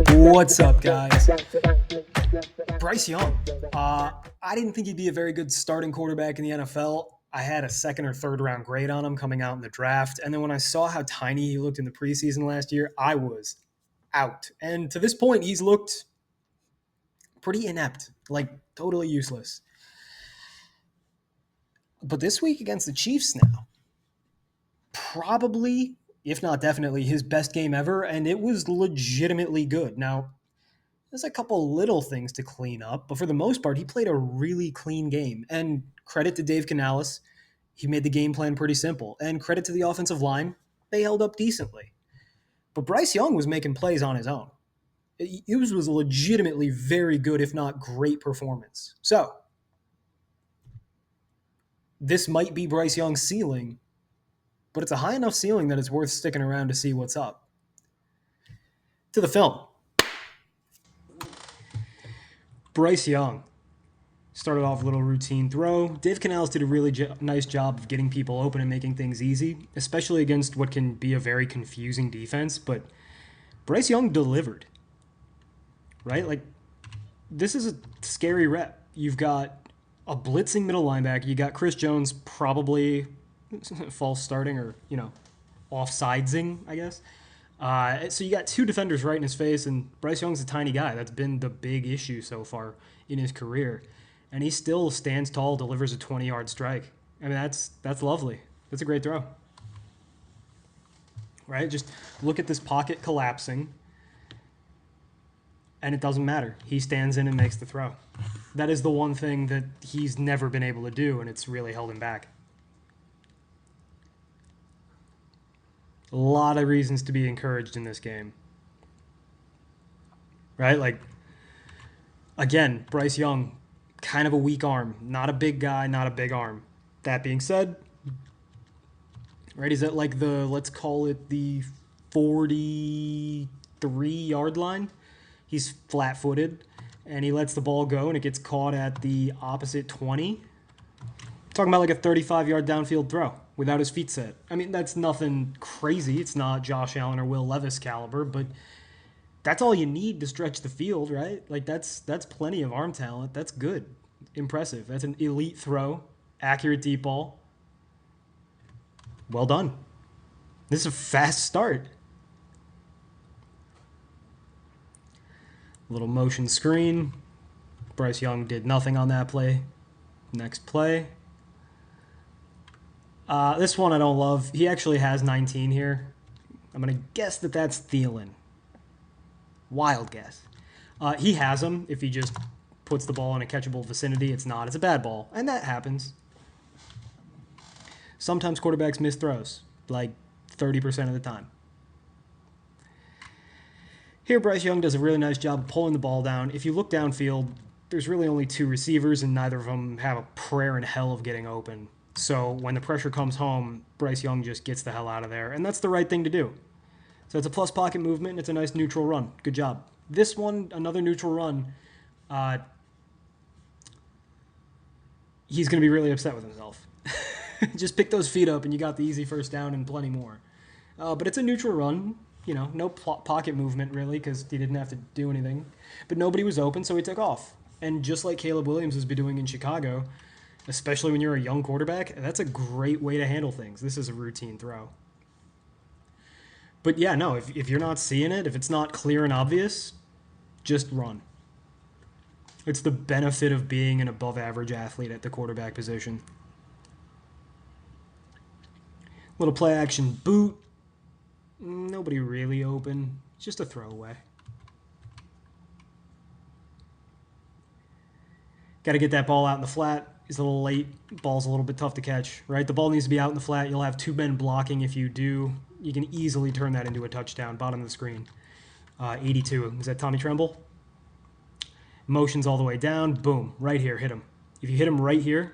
What's up, guys? Bryce Young. I didn't think he'd be a very good starting quarterback in the NFL. I had a second or third round grade on him coming out in the draft. And then when I saw how tiny he looked in the preseason last year, I was out. And to this point, he's looked pretty inept, like totally useless. But this week against the Chiefs now, probably, if not definitely, his best game ever. And it was legitimately good. Now, there's a couple little things to clean up, but for the most part, he played a really clean game. And credit to Dave Canales, he made the game plan pretty simple. And credit to the offensive line, they held up decently. But Bryce Young was making plays on his own. It was a legitimately very good, if not great, performance. So, this might be Bryce Young's ceiling, but it's a high enough ceiling that it's worth sticking around to see what's up. To the film. Bryce Young started off a little routine throw. Dave Canales did a really nice job of getting people open and making things easy, especially against what can be a very confusing defense. But Bryce Young delivered, right? Like, this is a scary rep. You've got a blitzing middle linebacker. You got Chris Jones probably false starting or, offsidesing, I guess. So you got two defenders right in his face, and Bryce Young's a tiny guy. That's been the big issue so far in his career. And he still stands tall, delivers a 20-yard strike. I mean, that's lovely. That's a great throw. Right? Just look at this pocket collapsing, and it doesn't matter. He stands in and makes the throw. That is the one thing that he's never been able to do, and it's really held him back. A lot of reasons to be encouraged in this game. Right? Like, again, Bryce Young, kind of a weak arm. Not a big guy, not a big arm. That being said, right, he's at like let's call it the 43-yard line. He's flat-footed, and he lets the ball go, and it gets caught at the opposite 20. Talking about like a 35-yard downfield throw without his feet set. I mean, that's nothing crazy. It's not Josh Allen or Will Levis caliber, but that's all you need to stretch the field, right? Like, that's plenty of arm talent. That's good. Impressive. That's an elite throw. Accurate deep ball. Well done. This is a fast start. Little motion screen. Bryce Young did nothing on that play. Next play. This one I don't love. He actually has 19 here. I'm going to guess that that's Thielen. Wild guess. He has him. If he just puts the ball in a catchable vicinity, it's not. It's a bad ball. And that happens. Sometimes quarterbacks miss throws, like 30% of the time. Here, Bryce Young does a really nice job of pulling the ball down. If you look downfield, there's really only two receivers, and neither of them have a prayer in hell of getting open. So when the pressure comes home, Bryce Young just gets the hell out of there, and that's the right thing to do. So it's a plus pocket movement, and it's a nice neutral run. Good job. This one, another neutral run, he's going to be really upset with himself. Just pick those feet up, and you got the easy first down and plenty more. But it's a neutral run. No pocket movement, really, because he didn't have to do anything. But nobody was open, so he took off. And just like Caleb Williams has been doing in Chicago, especially when you're a young quarterback, that's a great way to handle things. This is a routine throw. But yeah, no, if you're not seeing it, if it's not clear and obvious, just run. It's the benefit of being an above-average athlete at the quarterback position. Little play-action boot. Nobody really open. Just a throwaway. Got to get that ball out in the flat. He's a little late. Ball's a little bit tough to catch, right? The ball needs to be out in the flat. You'll have two men blocking. If you do, you can easily turn that into a touchdown. Bottom of the screen. 82. Is that Tommy Tremble? Motions all the way down. Boom. Right here. Hit him. If you hit him right here,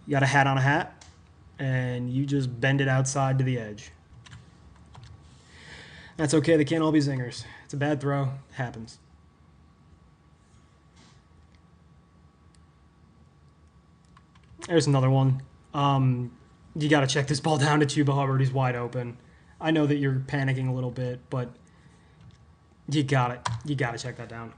you got a hat on a hat, and you just bend it outside to the edge. That's okay. They can't all be zingers. It's a bad throw. It happens. There's another one. You got to check this ball down to Chuba Hubbard. He's wide open. I know that you're panicking a little bit, but you got it. You got to check that down.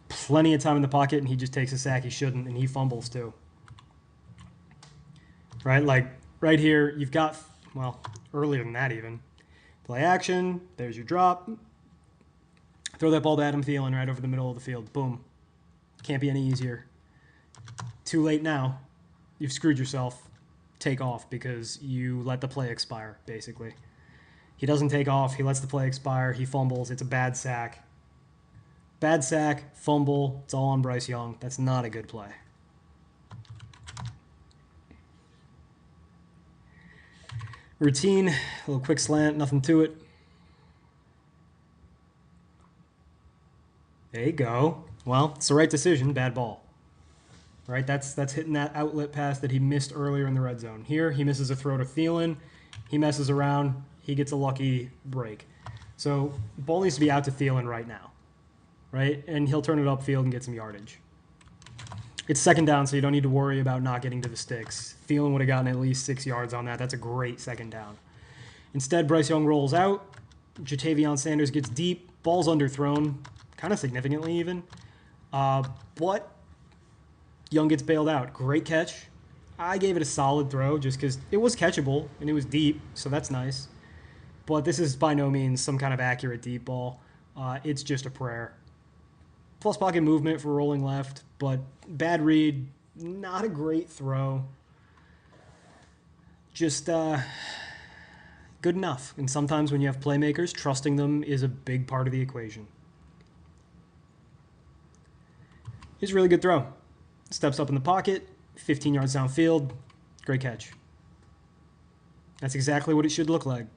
Plenty of time in the pocket, and he just takes a sack he shouldn't, and he fumbles too. Right? Like, right here, you've got, well, earlier than that even. Play action. There's your drop. Throw that ball to Adam Thielen right over the middle of the field. Boom. Can't be any easier. Too late now. You've screwed yourself. Take off because you let the play expire, basically. He doesn't take off. He lets the play expire. He fumbles. It's a bad sack. Bad sack, fumble. It's all on Bryce Young. That's not a good play. Routine, a little quick slant, nothing to it. There you go. Well, it's the right decision. Bad ball. Right? That's hitting that outlet pass that he missed earlier in the red zone. Here, he misses a throw to Thielen. He messes around. He gets a lucky break. So, ball needs to be out to Thielen right now. Right? And he'll turn it upfield and get some yardage. It's second down, so you don't need to worry about not getting to the sticks. Thielen would have gotten at least 6 yards on that. That's a great second down. Instead, Bryce Young rolls out. Jatavion Sanders gets deep. Ball's underthrown, kind of significantly even. But Young gets bailed out. Great catch. I gave it a solid throw just because it was catchable and it was deep, so that's nice. But this is by no means some kind of accurate deep ball. It's just a prayer. Plus pocket movement for rolling left, but bad read, not a great throw. Just good enough. And sometimes when you have playmakers, trusting them is a big part of the equation. It's a really good throw. Steps up in the pocket, 15 yards downfield, great catch. That's exactly what it should look like.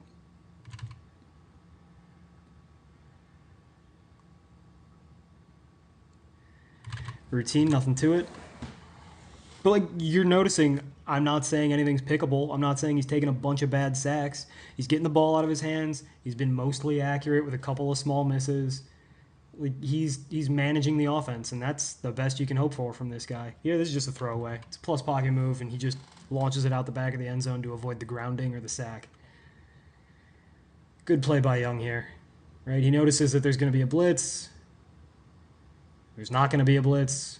Routine, nothing to it. But like you're noticing, I'm not saying anything's pickable. I'm not saying he's taking a bunch of bad sacks. He's getting the ball out of his hands. He's been mostly accurate with a couple of small misses. Like he's managing the offense, and that's the best you can hope for from this guy. Yeah, this is just a throwaway. It's a plus pocket move, and he just launches it out the back of the end zone to avoid the grounding or the sack. Good play by Young here. Right? He notices that there's going to be a blitz. There's not going to be a blitz.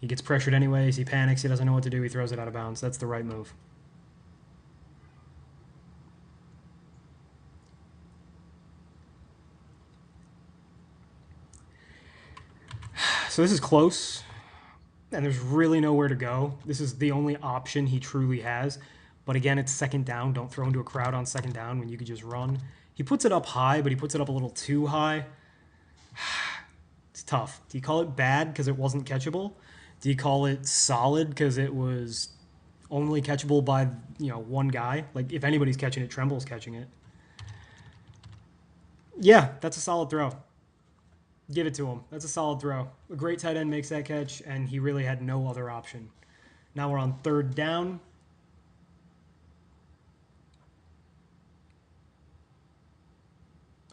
He gets pressured anyways. He panics. He doesn't know what to do. He throws it out of bounds. That's the right move. So this is close, and there's really nowhere to go. This is the only option he truly has. But again, it's second down. Don't throw into a crowd on second down when you could just run. He puts it up high, but he puts it up a little too high. It's tough. Do you call it bad because it wasn't catchable? Do you call it solid because it was only catchable by, one guy? Like, if anybody's catching it, Tremble's catching it. Yeah, that's a solid throw. Give it to him. That's a solid throw. A great tight end makes that catch, and he really had no other option. Now we're on third down.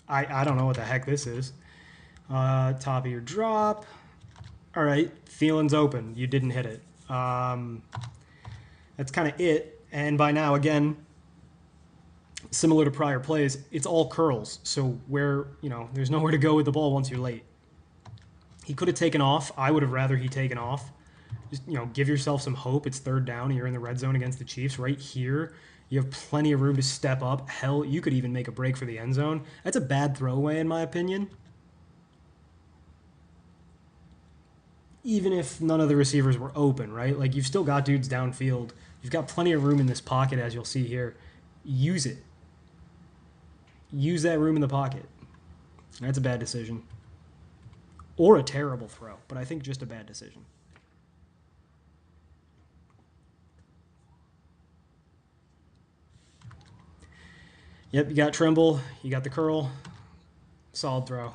I don't know what the heck this is. Top of your drop. All right, Thielen's open. You didn't hit it. That's kind of it. And by now, again, similar to prior plays, it's all curls. So there's nowhere to go with the ball once you're late. He could have taken off. I would have rather he taken off. Just, give yourself some hope. It's third down and you're in the red zone against the Chiefs. Right here, you have plenty of room to step up. Hell, you could even make a break for the end zone. That's a bad throwaway in my opinion. Even if none of the receivers were open, right? Like, you've still got dudes downfield. You've got plenty of room in this pocket, as you'll see here. Use it. Use that room in the pocket. That's a bad decision. Or a terrible throw, but I think just a bad decision. Yep, you got Tremble. You got the curl. Solid throw.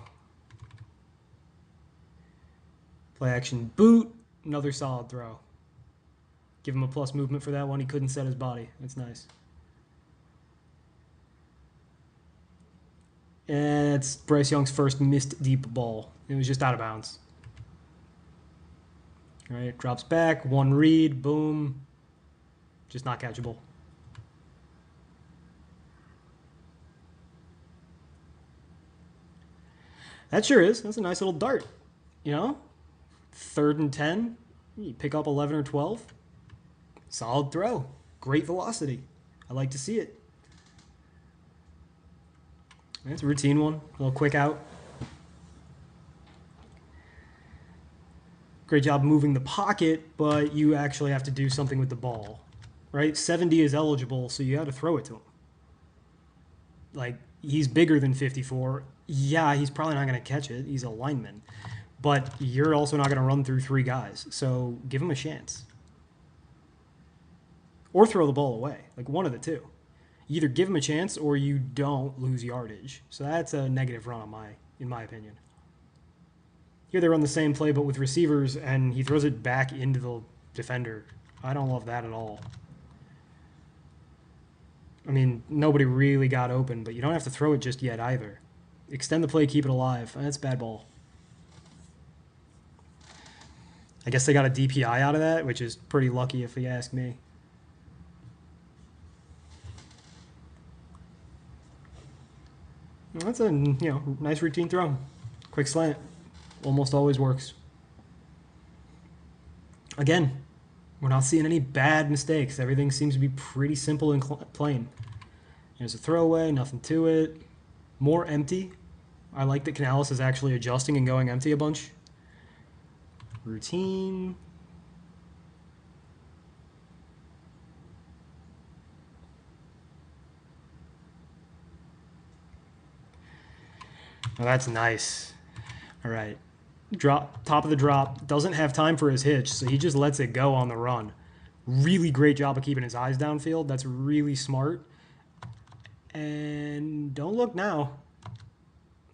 Play action boot. Another solid throw. Give him a plus movement for that one. He couldn't set his body. That's nice. And it's Bryce Young's first missed deep ball. It was just out of bounds. All right, drops back, one read, boom. Just not catchable. That sure is. That's a nice little dart. You know? 3rd and 10. You pick up 11 or 12. Solid throw. Great velocity. I like to see it. That's a routine one. A little quick out. Great job moving the pocket, but you actually have to do something with the ball. Right? 70 is eligible, so you got to throw it to him. Like, he's bigger than 54. Yeah, he's probably not going to catch it. He's a lineman. But you're also not going to run through 3 guys. So give him a chance. Or throw the ball away. Like, one of the two. You either give him a chance or you don't lose yardage. So that's a negative run in my opinion. Here they run the same play but with receivers, and he throws it back into the defender. I don't love that at all. I mean, nobody really got open, but you don't have to throw it just yet either. Extend the play, keep it alive. That's bad ball. I guess they got a DPI out of that, which is pretty lucky if you ask me. That's a nice routine throw. Quick slant. Almost always works. Again, we're not seeing any bad mistakes. Everything seems to be pretty simple and plain. There's a throwaway, nothing to it. More empty. I like that Canales is actually adjusting and going empty a bunch. Routine. Oh, that's nice. All right. Drop, top of the drop. Doesn't have time for his hitch, so he just lets it go on the run. Really great job of keeping his eyes downfield. That's really smart. And don't look now.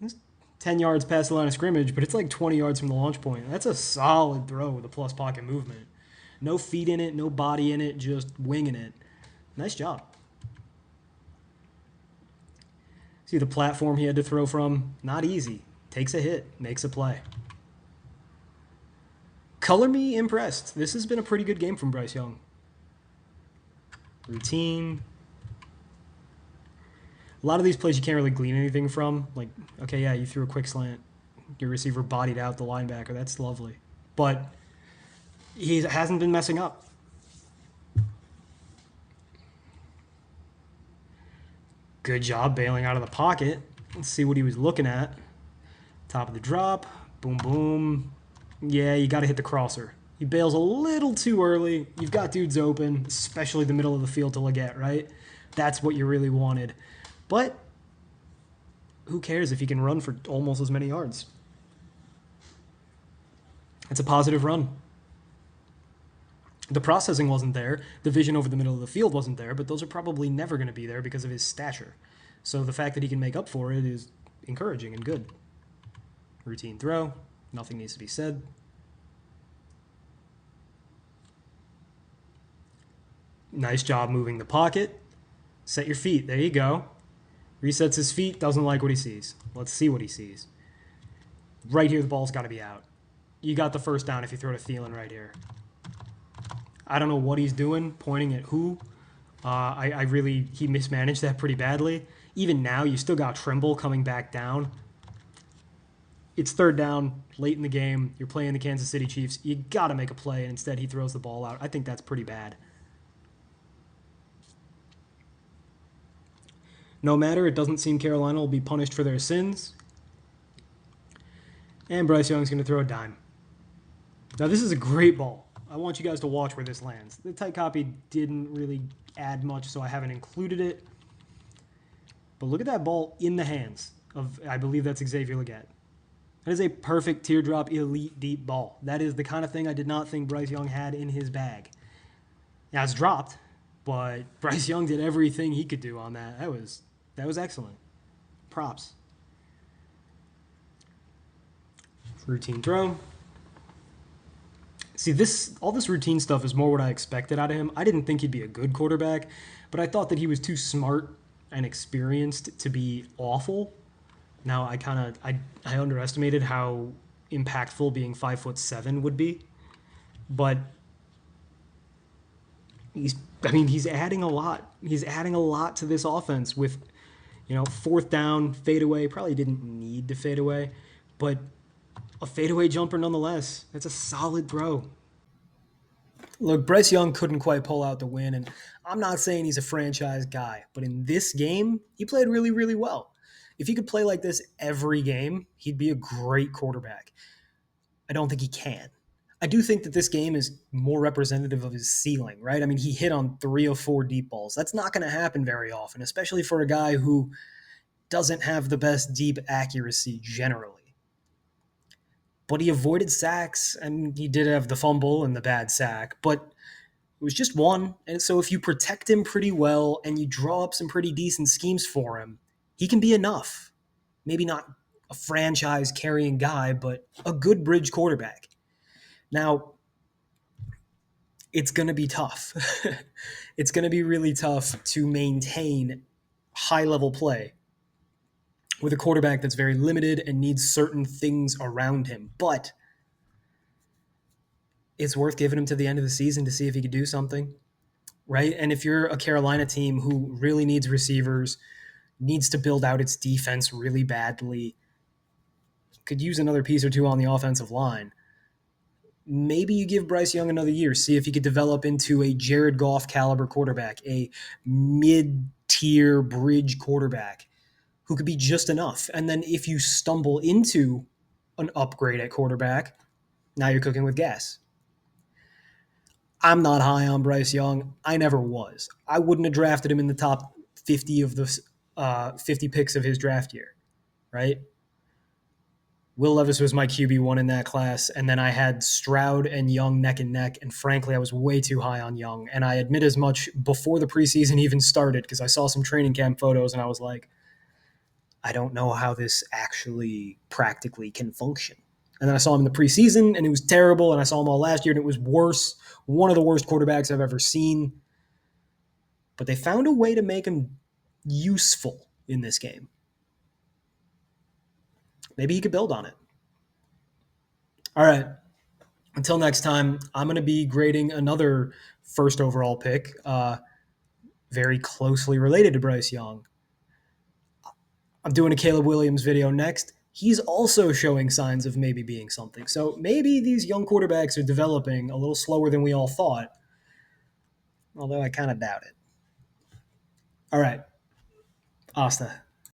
It's 10 yards past the line of scrimmage, but it's like 20 yards from the launch point. That's a solid throw with a plus pocket movement. No feet in it, no body in it, just winging it. Nice job. See the platform he had to throw from? Not easy. Takes a hit, makes a play. Color me impressed. This has been a pretty good game from Bryce Young. Routine. A lot of these plays you can't really glean anything from. Like, okay, yeah, you threw a quick slant. Your receiver bodied out the linebacker. That's lovely. But he hasn't been messing up. Good job bailing out of the pocket. Let's see what he was looking at. Top of the drop. Boom, boom. Yeah, you got to hit the crosser. He bails a little too early. You've got dudes open, especially the middle of the field to look at, right? That's what you really wanted. But who cares if he can run for almost as many yards? It's a positive run. The processing wasn't there. The vision over the middle of the field wasn't there, but those are probably never going to be there because of his stature. So the fact that he can make up for it is encouraging and good. Routine throw. Nothing needs to be said. Nice job moving the pocket. Set your feet. There you go. Resets his feet. Doesn't like what he sees. Let's see what he sees. Right here, the ball's got to be out. You got the first down if you throw to Thielen right here. I don't know what he's doing, pointing at who. He mismanaged that pretty badly. Even now, you still got Trimble coming back down. It's 3rd down, late in the game. You're playing the Kansas City Chiefs. You got to make a play, and instead he throws the ball out. I think that's pretty bad. No matter, it doesn't seem Carolina will be punished for their sins. And Bryce Young's going to throw a dime. Now, this is a great ball. I want you guys to watch where this lands. The tight copy didn't really add much, so I haven't included it. But look at that ball in the hands of, I believe that's Xavier Legette. That is a perfect teardrop, elite, deep ball. That is the kind of thing I did not think Bryce Young had in his bag. Now, it's dropped, but Bryce Young did everything he could do on that. That was excellent. Props. Routine throw. See, all this routine stuff is more what I expected out of him. I didn't think he'd be a good quarterback, but I thought that he was too smart and experienced to be awful. Now, I underestimated how impactful being 5'7" would be. But he's I mean he's adding a lot. He's adding a lot to this offense with fourth down fadeaway. Probably didn't need to fade away, but a fadeaway jumper nonetheless. That's a solid throw. Look, Bryce Young couldn't quite pull out the win, and I'm not saying he's a franchise guy, but in this game, he played really, really well. If he could play like this every game, he'd be a great quarterback. I don't think he can. I do think that this game is more representative of his ceiling, right? I mean, he hit on 3 or 4 deep balls. That's not going to happen very often, especially for a guy who doesn't have the best deep accuracy generally. But he avoided sacks, and he did have the fumble and the bad sack, but it was just one. And so if you protect him pretty well and you draw up some pretty decent schemes for him, he can be enough. Maybe not a franchise carrying guy, but a good bridge quarterback. Now, it's going to be tough. It's going to be really tough to maintain high level play with a quarterback that's very limited and needs certain things around him. But it's worth giving him to the end of the season to see if he could do something, right? And if you're a Carolina team who really needs receivers, needs to build out its defense really badly, could use another piece or two on the offensive line, maybe you give Bryce Young another year, see if he could develop into a Jared Goff caliber quarterback, a mid-tier bridge quarterback who could be just enough. And then if you stumble into an upgrade at quarterback, now you're cooking with gas. I'm not high on Bryce Young. I never was. I wouldn't have drafted him in the top 50 of the 50 picks of his draft year, right? Will Levis was my QB1 in that class, and then I had Stroud and Young neck and neck, and frankly, I was way too high on Young, and I admit as much before the preseason even started because I saw some training camp photos, and I was like, I don't know how this actually practically can function. And then I saw him in the preseason, and it was terrible, and I saw him all last year, and it was worse. One of the worst quarterbacks I've ever seen. But they found a way to make him useful in this game. Maybe he could build on it. All right. Until next time, I'm going to be grading another first overall pick, very closely related to Bryce Young. I'm doing a Caleb Williams video next. He's also showing signs of maybe being something. So maybe these young quarterbacks are developing a little slower than we all thought, although I kind of doubt it. All right. Hasta.